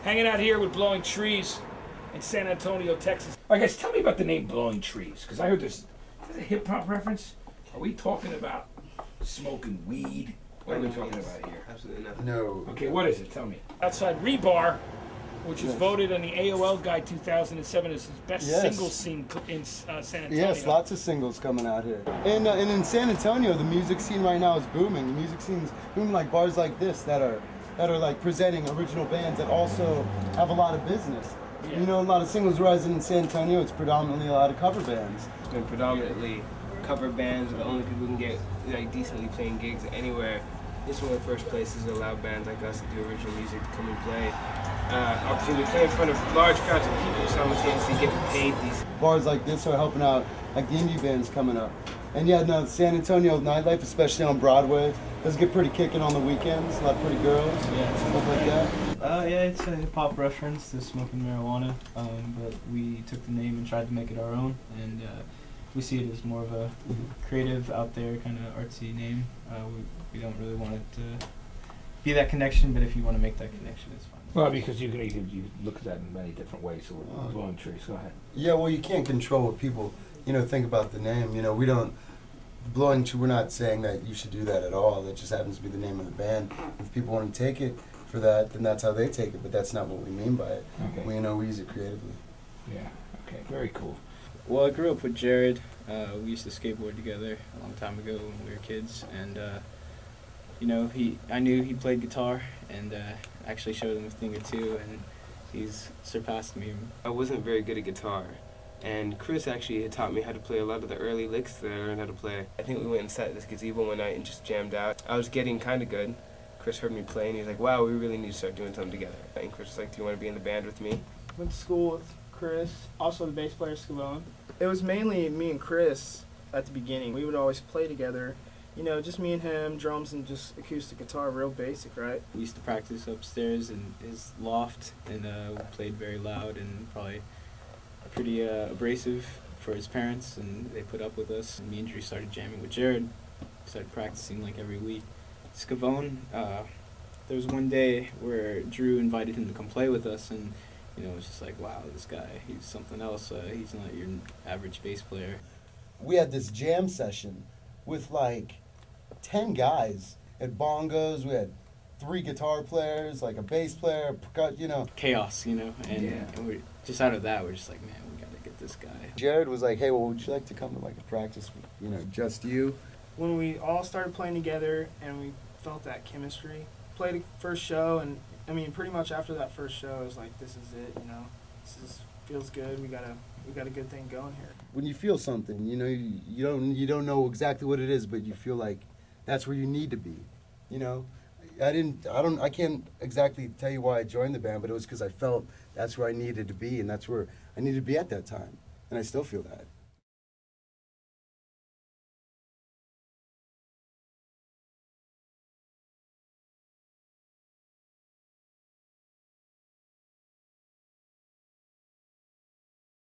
Hanging out here with Blowing Trees in San Antonio, Texas. All right, guys, tell me about the name Blowing Trees, because I heard this. Is this a hip-hop reference? Are we talking about smoking weed? What are we talking about here? Absolutely nothing. No. Okay, what is it? Tell me. Outside Rebar, which was voted on the AOL Guide 2007 as the best single scene in San Antonio. Yes, lots of singles coming out here. And in San Antonio, the music scene right now is booming. The music scene's booming, like bars like this that are like presenting original bands that also have a lot of business. Yeah. You know, a lot of singles rising in San Antonio, it's predominantly a lot of cover bands. It's been predominantly cover bands. The only people who can get like decently playing gigs anywhere. This is one of the first places that allow bands like us to do original music to come and play. Opportunity to play in front of large crowds of people simultaneously getting paid these. Bars like this are helping out like the indie bands coming up. And yeah, no, San Antonio nightlife, especially on Broadway, does get pretty kicking on the weekends. A lot of pretty girls, stuff like that. Yeah, it's a hip-hop reference to smoking marijuana, but we took the name and tried to make it our own, and we see it as more of a creative, out there kind of artsy name. We don't really want it to be that connection, but if you want to make that connection, it's fine. Well, because you look at that in many different ways. So Blowing Trees, go ahead. Yeah, well, you can't control what people, think about the name. You know, we don't, we're not saying that you should do that at all. That just happens to be the name of the band. If people want to take it for that, then that's how they take it, but that's not what we mean by it. Okay. We use it creatively. Yeah, okay, very cool. Well, I grew up with Jared. We used to skateboard together a long time ago when we were kids, and I knew he played guitar, and actually showed him a thing or two, and he's surpassed me. I wasn't very good at guitar, and Chris actually had taught me how to play a lot of the early licks that I learned how to play. I think we went and sat at this gazebo one night and just jammed out. I was getting kind of good. Chris heard me play, and he was like, wow, we really need to start doing something together. And Chris was like, do you want to be in the band with me? Went to school with Chris, also the bass player, Scavone. It was mainly me and Chris at the beginning. We would always play together. Just me and him, drums and just acoustic guitar, real basic, right? We used to practice upstairs in his loft, and we played very loud and probably pretty abrasive for his parents, and they put up with us. And me and Drew started jamming with Jared, started practicing like every week. Scavone, there was one day where Drew invited him to come play with us, and it was just like, wow, this guy, he's something else. He's not your average bass player. We had this jam session with like 10 guys at bongos. We had 3 guitar players, like a bass player, Chaos, and we're just out of that, we're just like, man, we gotta get this guy. Jared was like, hey, well, would you like to come to like a practice with, just you? When we all started playing together and we felt that chemistry, played the first show, and pretty much after that first show, it was like, this is it, feels good. We got a good thing going here. When you feel something, you don't know exactly what it is, but you feel like that's where you need to be. I can't exactly tell you why I joined the band, but it was because I felt that's where I needed to be, and that's where I needed to be at that time, and I still feel that.